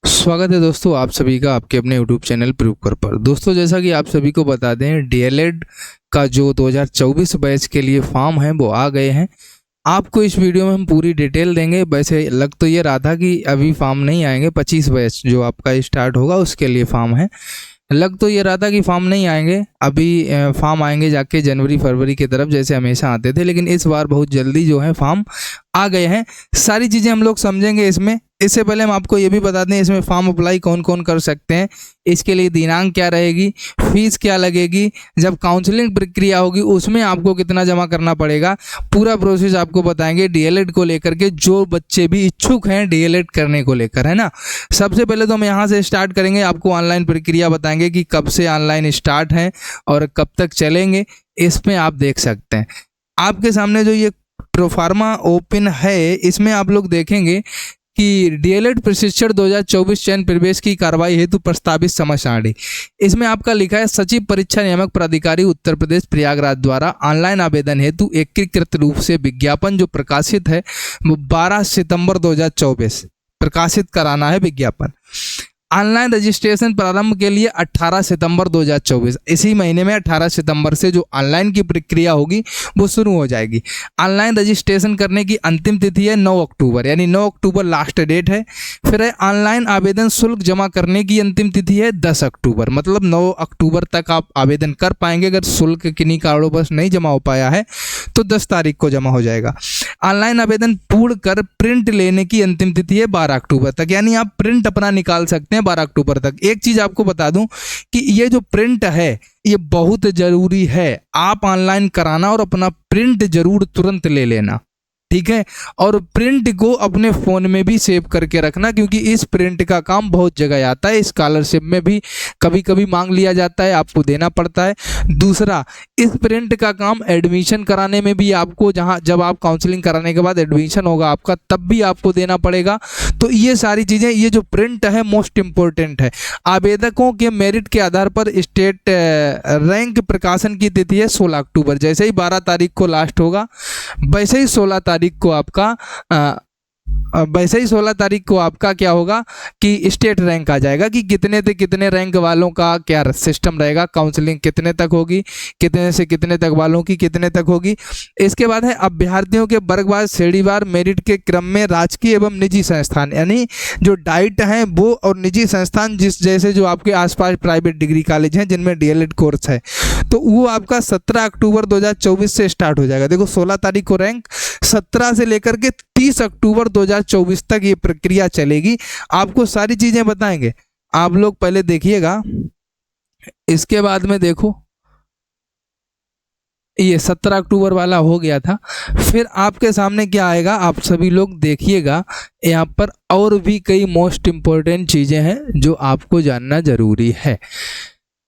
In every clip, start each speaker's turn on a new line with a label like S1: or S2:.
S1: स्वागत है दोस्तों आप सभी का आपके अपने YouTube चैनल प्रूवकर पर। दोस्तों जैसा कि आप सभी को बता दें, डीएलएड का जो 2024 बैच के लिए फॉर्म है वो आ गए हैं। आपको इस वीडियो में हम पूरी डिटेल देंगे। वैसे लग तो ये रहा था कि अभी फॉर्म नहीं आएंगे, 25 बैच जो आपका स्टार्ट होगा उसके लिए फॉर्म है। लग तो ये रहा था कि फॉर्म नहीं आएंगे, अभी फॉर्म आएंगे जाके जनवरी फरवरी की तरफ जैसे हमेशा आते थे, लेकिन इस बार बहुत जल्दी जो है फॉर्म आ गए हैं। सारी चीज़ें हम लोग समझेंगे इसमें। इससे पहले हम आपको ये भी बता दें इसमें फॉर्म अप्लाई कौन कौन कर सकते हैं, इसके लिए दिनांक क्या रहेगी, फीस क्या लगेगी, जब काउंसलिंग प्रक्रिया होगी उसमें आपको कितना जमा करना पड़ेगा, पूरा प्रोसेस आपको बताएंगे डीएलएड को लेकर के। जो बच्चे भी इच्छुक हैं डीएलएड करने को लेकर, है ना। सबसे पहले तो हम यहाँ से स्टार्ट करेंगे, आपको ऑनलाइन प्रक्रिया बताएंगे कि कब से ऑनलाइन स्टार्ट है और कब तक चलेंगे। इसमें आप देख सकते हैं आपके सामने जो ये प्रोफार्मा ओपन है, इसमें आप लोग देखेंगे कि डीएलएड प्रशिक्षण 2024 चयन प्रवेश की कार्रवाई हेतु प्रस्तावित समय सारणी। इसमें आपका लिखा है सचिव परीक्षा नियामक प्राधिकारी उत्तर प्रदेश प्रयागराज द्वारा ऑनलाइन आवेदन हेतु एकीकृत रूप से विज्ञापन जो प्रकाशित है वो 12 सितंबर 2024 प्रकाशित कराना है विज्ञापन। ऑनलाइन रजिस्ट्रेशन प्रारंभ के लिए 18 सितंबर 2024, इसी महीने में 18 सितंबर से जो ऑनलाइन की प्रक्रिया होगी वो शुरू हो जाएगी। ऑनलाइन रजिस्ट्रेशन करने की अंतिम तिथि है 9 अक्टूबर, यानी 9 अक्टूबर लास्ट डेट है। फिर है ऑनलाइन आवेदन शुल्क जमा करने की अंतिम तिथि है 10 अक्टूबर, मतलब 9 अक्टूबर तक आप आवेदन कर पाएंगे। अगर शुल्क किन्हीं कारणों पर नहीं जमा हो पाया है तो 10 तारीख को जमा हो जाएगा। ऑनलाइन आवेदन पूर्ण कर प्रिंट लेने की अंतिम तिथि है 12 अक्टूबर तक, यानी आप प्रिंट अपना निकाल सकते हैं 12 अक्टूबर तक। एक चीज आपको बता दूं कि ये जो प्रिंट है ये बहुत जरूरी है, आप ऑनलाइन कराना और अपना प्रिंट जरूर तुरंत ले लेना, ठीक है। और प्रिंट को अपने फ़ोन में भी सेव करके रखना, क्योंकि इस प्रिंट का काम बहुत जगह आता है। स्कॉलरशिप में भी कभी कभी मांग लिया जाता है, आपको देना पड़ता है। दूसरा, इस प्रिंट का काम एडमिशन कराने में भी आपको, जब आप काउंसलिंग कराने के बाद एडमिशन होगा आपका तब भी आपको देना पड़ेगा। तो ये सारी चीज़ें, ये जो प्रिंट है मोस्ट इम्पोर्टेंट है। आवेदकों के मेरिट के आधार पर स्टेट रैंक प्रकाशन की तिथि है 16 अक्टूबर। जैसे ही 12 तारीख को लास्ट होगा वैसे ही 16 तारीख को आपका क्या होगा कि स्टेट रैंक आ जाएगा कि कितने से कितने रैंक वालों का क्या सिस्टम रहेगा, काउंसलिंग कितने तक होगी, कितने से कितने तक वालों की कितने तक होगी। इसके बाद है अभ्यर्थियों के वर्गवार श्रेणीवार मेरिट के क्रम में राजकीय एवं निजी संस्थान, यानी जो डाइट हैं वो और निजी संस्थान जिस जैसे जो आपके आसपास प्राइवेट डिग्री कॉलेज हैं जिनमें डीएलएड कोर्स है, तो वो आपका 17 अक्टूबर 2024 से स्टार्ट हो जाएगा। देखो 16 तारीख को रैंक, 17 से लेकर के 30 अक्टूबर 2024 तक ये प्रक्रिया चलेगी। आपको सारी चीजें बताएंगे, आप लोग पहले देखिएगा। इसके बाद में देखो ये 17 अक्टूबर वाला हो गया था। फिर आपके सामने क्या आएगा, आप सभी लोग देखिएगा, यहाँ पर और भी कई मोस्ट इम्पोर्टेंट चीजें हैं जो आपको जानना जरूरी है,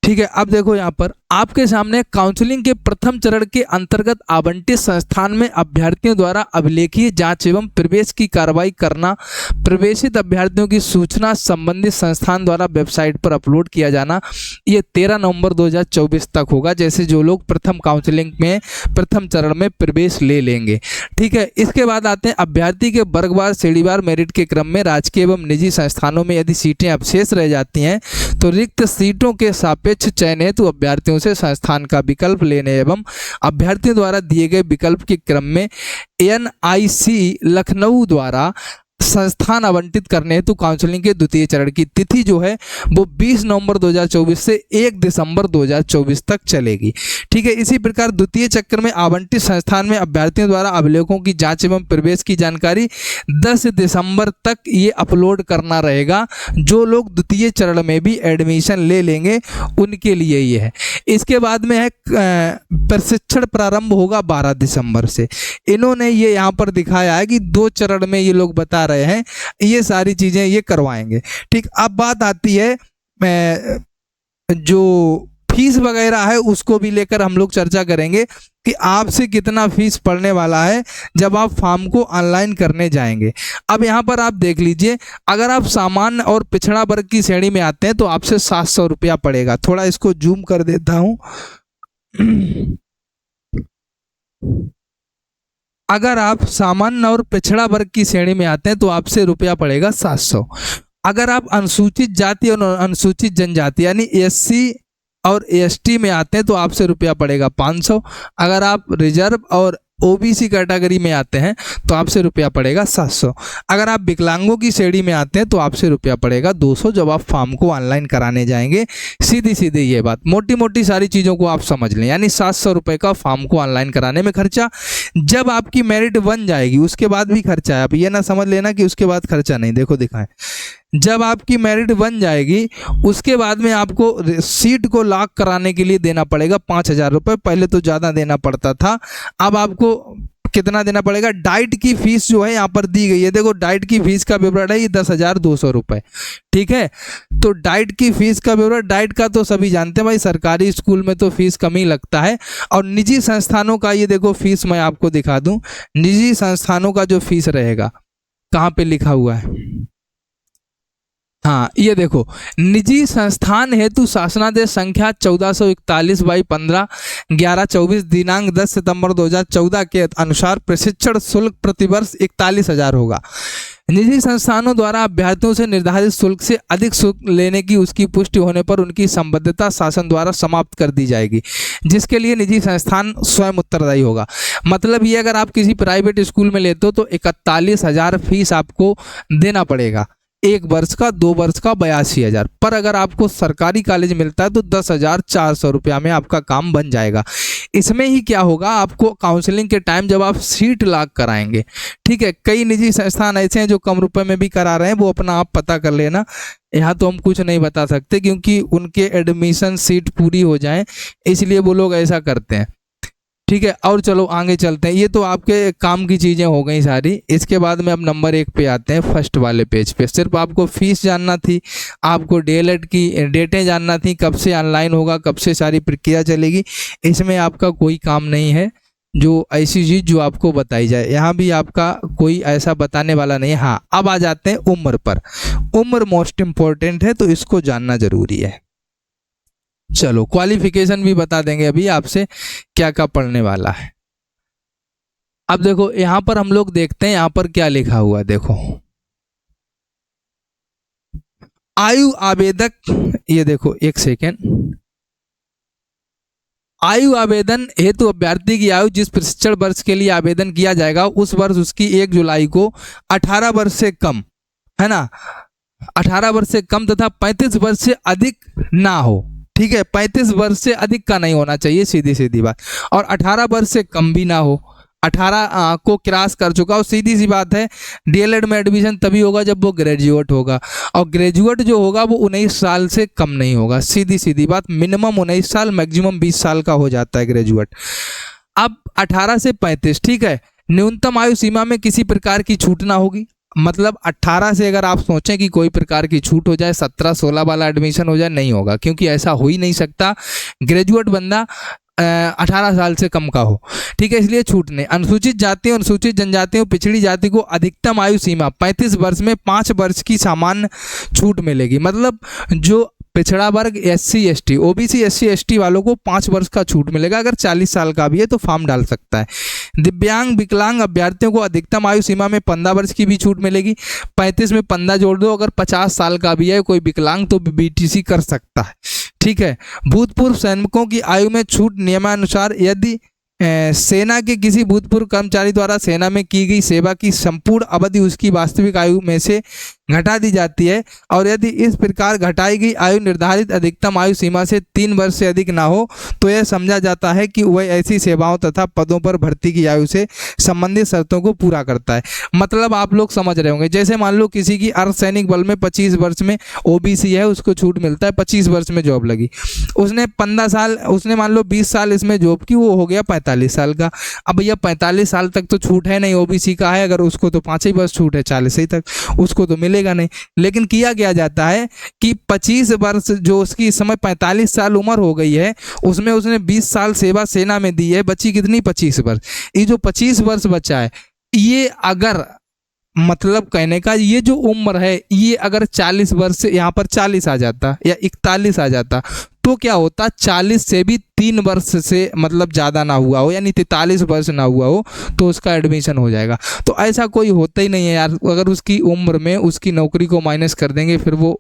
S1: ठीक है। अब देखो यहाँ पर आपके सामने काउंसलिंग के प्रथम चरण के अंतर्गत आवंटित संस्थान में अभ्यर्थियों द्वारा अभिलेखीय जांच एवं प्रवेश की कार्रवाई करना, प्रवेशित अभ्यर्थियों की सूचना संबंधित संस्थान द्वारा वेबसाइट पर अपलोड किया जाना, ये 13 नवंबर 2024 तक होगा, जैसे जो लोग प्रथम काउंसलिंग में प्रथम चरण में प्रवेश ले लेंगे, ठीक है। इसके बाद आते हैं अभ्यर्थी के वर्गवार श्रेणीवार मेरिट के क्रम में राजकीय एवं निजी संस्थानों में यदि सीटें अवशेष रह जाती हैं तो रिक्त सीटों के सापेक्ष चयन हेतु अभ्यर्थियों से संस्थान का विकल्प लेने एवं अभ्यर्थियों द्वारा दिए गए विकल्प के क्रम में एनआईसी लखनऊ द्वारा संस्थान आवंटित करने हेतु काउंसलिंग के द्वितीय चरण की तिथि जो है वो 20 नवंबर 2024 से 1 दिसंबर 2024 तक चलेगी, ठीक है। इसी प्रकार द्वितीय चक्र में आवंटित संस्थान में अभ्यर्थियों द्वारा अभिलेखों की जांच एवं प्रवेश की जानकारी 10 दिसंबर तक ये अपलोड करना रहेगा। जो लोग द्वितीय चरण में भी एडमिशन ले लेंगे उनके लिए ये है। इसके बाद में है प्रशिक्षण प्रारंभ होगा 12 दिसंबर से। इन्होंने ये यहाँ पर दिखाया है कि 2 चरण में ये लोग बता रहे हैं, ये सारी चीजें ये करवाएंगे, ठीक। अब बात आती है जो फीस वगैरह है उसको भी लेकर हम लोग चर्चा करेंगे कि आपसे कितना फीस पड़ने वाला है जब आप फॉर्म को ऑनलाइन करने जाएंगे। अब यहाँ पर आप देख लीजिए, अगर आप सामान्य और पिछड़ा वर्ग की श्रेणी में आते हैं तो आपसे 700 रुपया पड़ेगा। थोड़ा इसको जूम कर देता हूँ। अगर आप सामान्य और पिछड़ा वर्ग की श्रेणी में आते हैं तो आपसे रुपया पड़ेगा 700। अगर आप अनुसूचित जाति और अनुसूचित जनजाति यानी एससी और एसटी में आते हैं तो आपसे रुपया पड़ेगा 500। अगर आप रिजर्व और ओबीसी कैटेगरी में आते हैं तो आपसे रुपया पड़ेगा 700। अगर आप विकलांगों की श्रेणी में आते हैं तो आपसे रुपया पड़ेगा 200 जब आप फॉर्म को ऑनलाइन कराने जाएंगे। सीधी सीधी ये बात, मोटी मोटी सारी चीज़ों को आप समझ लें, यानी 700 रुपये का फॉर्म को ऑनलाइन कराने में खर्चा। जब आपकी मेरिट बन जाएगी उसके बाद भी खर्चा है, आप ये ना समझ लेना कि उसके बाद खर्चा नहीं। देखो दिखाएं, जब आपकी मेरिट बन जाएगी उसके बाद में आपको सीट को लॉक कराने के लिए देना पड़ेगा 5,000 रुपये। पहले तो ज़्यादा देना पड़ता था, अब आपको कितना देना पड़ेगा? डाइट की फीस जो है यहाँ पर दी गई है, देखो डाइट की फीस का विवरण है ये 10,200 रुपये, ठीक है। तो डाइट की फीस का विवरण, डाइट का तो सभी जानते हैं भाई, सरकारी स्कूल में तो फीस कम ही लगता है। और निजी संस्थानों का ये देखो फीस मैं आपको दिखा दूं, निजी संस्थानों का जो फीस रहेगा कहाँ पे लिखा हुआ है, हाँ ये देखो, निजी संस्थान हेतु शासनादेश संख्या 1441/15/1124 दिनांक 10 सितंबर 2014 के अनुसार प्रशिक्षण शुल्क प्रतिवर्ष 41,000 होगा। निजी संस्थानों द्वारा अभ्यर्थियों से निर्धारित शुल्क से अधिक शुल्क लेने की उसकी पुष्टि होने पर उनकी संबद्धता शासन द्वारा समाप्त कर दी जाएगी, जिसके लिए निजी संस्थान स्वयं उत्तरदायी होगा। मतलब ये अगर आप किसी प्राइवेट स्कूल में लेते हो तो 41,000 फीस आपको देना पड़ेगा, 1 वर्ष का, 2 वर्ष का 82,000। पर अगर आपको सरकारी कॉलेज मिलता है तो 10,400 रुपया में आपका काम बन जाएगा। इसमें ही क्या होगा, आपको काउंसलिंग के टाइम जब आप सीट लॉक कराएंगे, ठीक है, कई निजी संस्थान ऐसे हैं जो कम रुपए में भी करा रहे हैं, वो अपना आप पता कर लेना। यहाँ तो हम कुछ नहीं बता सकते क्योंकि उनके एडमिशन सीट पूरी हो जाए, इसलिए वो लोग ऐसा करते हैं, ठीक है। और चलो आगे चलते हैं, ये तो आपके काम की चीज़ें हो गई सारी। इसके बाद में अब नंबर 1 पे आते हैं, फर्स्ट वाले पेज पे। सिर्फ आपको फीस जानना थी, आपको डीएलएड की डेटें जानना थी, कब से ऑनलाइन होगा, कब से सारी प्रक्रिया चलेगी। इसमें आपका कोई काम नहीं है जो ऐसी चीज़ जो आपको बताई जाए, यहाँ भी आपका कोई ऐसा बताने वाला नहीं है। हाँ, अब आ जाते हैं उम्र पर। उम्र मोस्ट इम्पोर्टेंट है तो इसको जानना जरूरी है। चलो क्वालिफिकेशन भी बता देंगे अभी आपसे क्या क्या पढ़ने वाला है। अब देखो यहां पर हम लोग देखते हैं, यहां पर क्या लिखा हुआ है, देखो आयु आवेदक, ये देखो एक सेकेंड, आयु आवेदन हेतु अभ्यर्थी की आयु जिस प्रशिक्षण वर्ष के लिए आवेदन किया जाएगा उस वर्ष उसकी 1 जुलाई को 18 वर्ष से कम, है ना, 18 वर्ष से कम तथा 35 वर्ष से अधिक ना हो, ठीक है। 35 वर्ष से अधिक का नहीं होना चाहिए, सीधी सीधी बात। और 18 वर्ष से कम भी ना हो, 18 को क्रॉस कर चुका हो। सीधी सी बात है, डीएलएड में एडमिशन तभी होगा जब वो ग्रेजुएट होगा, और ग्रेजुएट जो होगा वो 19 साल से कम नहीं होगा। सीधी सीधी बात, मिनिमम 19 साल, मैक्सिमम 20 साल का हो जाता है ग्रेजुएट। अब 18 से 35, ठीक है, न्यूनतम आयु सीमा में किसी प्रकार की छूट ना होगी। मतलब 18 से अगर आप सोचें कि कोई प्रकार की छूट हो जाए, 17-16 वाला एडमिशन हो जाए, नहीं होगा, क्योंकि ऐसा हो ही नहीं सकता। ग्रेजुएट बंदा 18 साल से कम का हो, ठीक है, इसलिए छूट नहीं। अनुसूचित जातियों, अनुसूचित जनजातियों, पिछड़ी जाति को अधिकतम आयु सीमा 35 वर्ष में 5 वर्ष की सामान्य छूट मिलेगी। मतलब जो पिछड़ा वर्ग SC ST, OBC SC ST वालों को 5 वर्ष का छूट मिलेगा। अगर 40 साल का भी है तो फॉर्म डाल सकता है। दिव्यांग विकलांग अभ्यर्थियों को अधिकतम आयु सीमा में 15 वर्ष की भी छूट मिलेगी। 35 में 15 जोड़ दो, अगर 50 साल का भी है कोई विकलांग तो BTC कर सकता है, ठीक है। भूतपूर्व सैनिकों की आयु में छूट नियमानुसार, यदि सेना के किसी भूतपूर्व कर्मचारी द्वारा सेना में की गई सेवा की संपूर्ण अवधि उसकी वास्तविक आयु में से घटा दी जाती है, और यदि इस प्रकार घटाई गई आयु निर्धारित अधिकतम आयु सीमा से 3 वर्ष से अधिक ना हो तो यह समझा जाता है कि वह ऐसी सेवाओं तथा पदों पर भर्ती की आयु से संबंधित शर्तों को पूरा करता है। मतलब आप लोग समझ रहे होंगे, जैसे मान लो किसी की अर्धसैनिक बल में 25 वर्ष में OBC है, उसको छूट मिलता है, 25 वर्ष में जॉब लगी, उसने 15 साल, उसने मान लो 20 साल इसमें जॉब की, वो हो गया 45 साल का। अब भैया 45 साल तक तो छूट है नहीं, OBC का है, अगर उसको तो 5 ही वर्ष छूट है, 40 ही तक उसको तो मिलेगा नहीं। लेकिन किया क्या जाता है कि 25 वर्ष जो उसकी इस समय 45 साल उम्र हो गई है, उसमें उसने 20 साल सेवा सेना में दी है, बची कितनी 25 वर्ष। ये जो 25 वर्ष बचा है, ये अगर मतलब कहने का ये जो उम्र है, ये अगर 40 वर्ष से यहाँ पर 40 आ जाता या 41 आ जाता तो क्या होता, 40 से भी 3 वर्ष से मतलब ज़्यादा ना हुआ हो, यानी 43 वर्ष ना हुआ हो, तो उसका एडमिशन हो जाएगा। तो ऐसा कोई होता ही नहीं है यार, अगर उसकी उम्र में उसकी नौकरी को माइनस कर देंगे फिर वो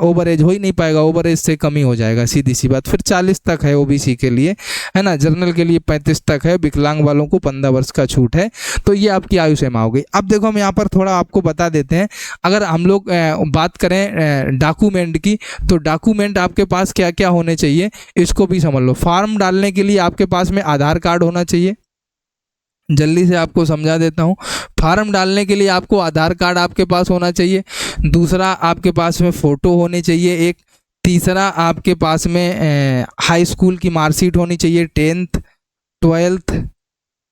S1: ओवर एज हो ही नहीं पाएगा, ओवर एज से कम ही हो जाएगा, सीधी सी बात। फिर 40 तक है ओबीसी के लिए, है ना, जनरल के लिए 35 तक है, विकलांग वालों को 15 वर्ष का छूट है। तो ये आपकी आयु सीमा हो गई। अब देखो हम यहाँ पर थोड़ा आपको बता देते हैं, अगर हम लोग बात करें डॉक्यूमेंट की, तो डॉक्यूमेंट आपके पास क्या क्या होने चाहिए इसको भी समझ लो। फॉर्म डालने के लिए आपके पास में आधार कार्ड होना चाहिए, जल्दी से आपको समझा देता हूँ। फार्म डालने के लिए आपको आधार कार्ड आपके पास होना चाहिए। दूसरा, आपके पास में फ़ोटो होनी चाहिए एक। तीसरा, आपके पास में हाई स्कूल की मार्कशीट होनी चाहिए, 10th 12th,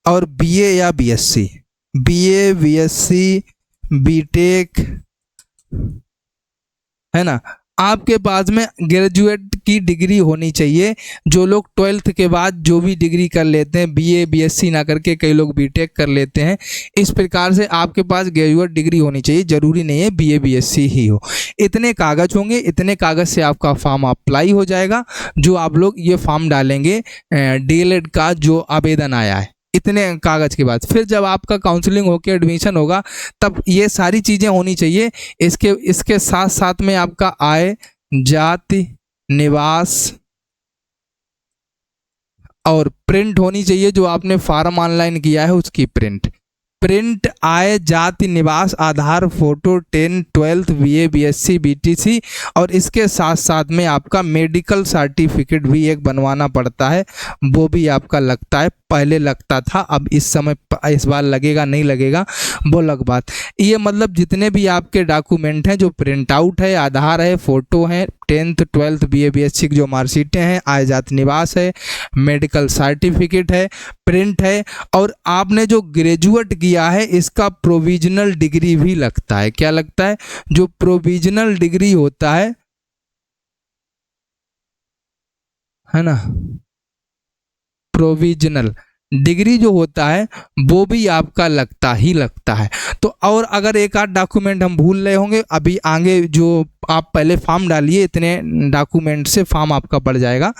S1: और बीए या बीएससी, बीए बीएससी बीटेक, है ना। आपके पास में ग्रेजुएट की डिग्री होनी चाहिए। जो लोग 12th के बाद जो भी डिग्री कर लेते हैं, बीए बीएससी ना करके कई लोग बीटेक कर लेते हैं, इस प्रकार से आपके पास ग्रेजुएट डिग्री होनी चाहिए, जरूरी नहीं है बीए बीएससी ही हो। इतने कागज होंगे, इतने कागज से आपका फॉर्म अप्लाई हो जाएगा। जो आप लोग ये फॉर्म डालेंगे डीएलएड का जो आवेदन आया है, इतने कागज के बाद फिर जब आपका काउंसलिंग होकर एडमिशन होगा, तब ये सारी चीज़ें होनी चाहिए। इसके साथ साथ में आपका आय, जाति, निवास और प्रिंट होनी चाहिए। जो आपने फॉर्म ऑनलाइन किया है उसकी प्रिंट, आय, जाति, निवास, Aadhaar, photo, 10th 12th, BA BSc BTC, और इसके साथ साथ में आपका मेडिकल सर्टिफिकेट भी एक बनवाना पड़ता है, वो भी आपका लगता है। पहले लगता था, अब इस समय इस बार लगेगा नहीं लगेगा वो अलग बात। ये मतलब जितने भी आपके डॉक्यूमेंट हैं, जो प्रिंट आउट है, आधार है, फोटो है, 10th 12th बीए बीएससी की जो मार्कशीटें हैं, आय जाति निवास है, मेडिकल सर्टिफिकेट है, प्रिंट है, और आपने जो ग्रेजुएट किया है इसका प्रोविजनल डिग्री भी लगता है। क्या लगता है? जो प्रोविजनल डिग्री होता है ना, प्रोविजनल डिग्री जो होता है वो भी आपका लगता है। तो और अगर एक आध डॉक्यूमेंट हम भूल रहे होंगे, अभी आगे जो आप पहले फॉर्म डालिए, इतने डॉक्यूमेंट से फॉर्म आपका पड़ जाएगा,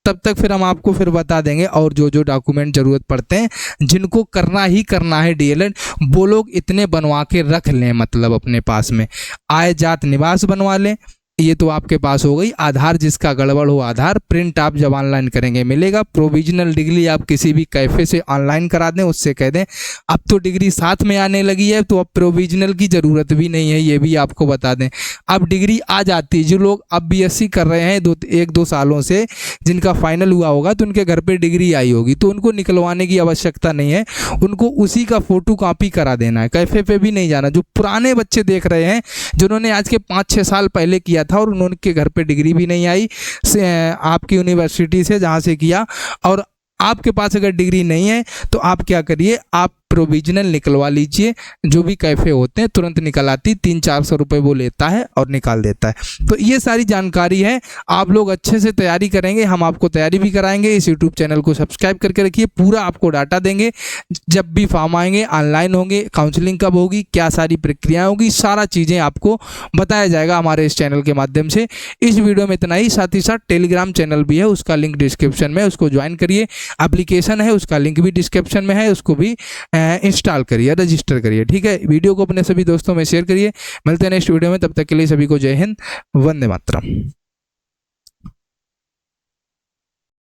S1: तब तक फिर हम आपको फिर बता देंगे। और जो जो डॉक्यूमेंट ज़रूरत पड़ते हैं, जिनको करना ही करना है डीएलएड, वो लोग इतने बनवा के रख लें, मतलब अपने पास में आय जात निवास बनवा लें। ये तो आपके पास हो गई। आधार, जिसका गड़बड़ हो आधार, प्रिंट आप जब ऑनलाइन करेंगे मिलेगा। प्रोविजनल डिग्री आप किसी भी कैफे से ऑनलाइन करा दें, उससे कह दें अब तो डिग्री साथ में आने लगी है, तो अब प्रोविजनल की ज़रूरत भी नहीं है, ये भी आपको बता दें। अब डिग्री आ जाती है। जो लोग अब बीएससी कर रहे हैं 1-2 सालों से, जिनका फाइनल हुआ होगा, तो उनके घर पर डिग्री आई होगी, तो उनको निकलवाने की आवश्यकता नहीं है, उनको उसी का फ़ोटो कॉपी करा देना है, कैफे पे भी नहीं जाना। जो पुराने बच्चे देख रहे हैं, जिन्होंने आज के 5-6 साल पहले किया था और उनके घर पे डिग्री भी नहीं आई आपकी यूनिवर्सिटी से जहाँ से किया, और आपके पास अगर डिग्री नहीं है तो आप क्या करिए, आप प्रोविजनल निकलवा लीजिए। जो भी कैफ़े होते हैं तुरंत निकल आती, 300-400 रुपये वो लेता है और निकाल देता है। तो ये सारी जानकारी है, आप लोग अच्छे से तैयारी करेंगे, हम आपको तैयारी भी कराएंगे। इस यूट्यूब चैनल को सब्सक्राइब करके रखिए, पूरा आपको डाटा देंगे। जब भी फॉर्म आएंगे, ऑनलाइन होंगे, काउंसलिंग कब होगी, क्या सारी प्रक्रिया होगी, सारा चीज़ें आपको बताया जाएगा हमारे इस चैनल के माध्यम से। इस वीडियो में इतना ही। साथ ही साथ टेलीग्राम चैनल भी है, उसका लिंक डिस्क्रिप्शन में, उसको ज्वाइन करिए। एप्लीकेशन है, उसका लिंक भी डिस्क्रिप्शन में है, उसको भी इंस्टॉल करिए, रजिस्टर करिए। ठीक है, वीडियो को अपने सभी दोस्तों में शेयर करिए। मिलते हैं नेक्स्ट वीडियो में, तब तक के लिए सभी को जय हिंद, वंदे मातरम।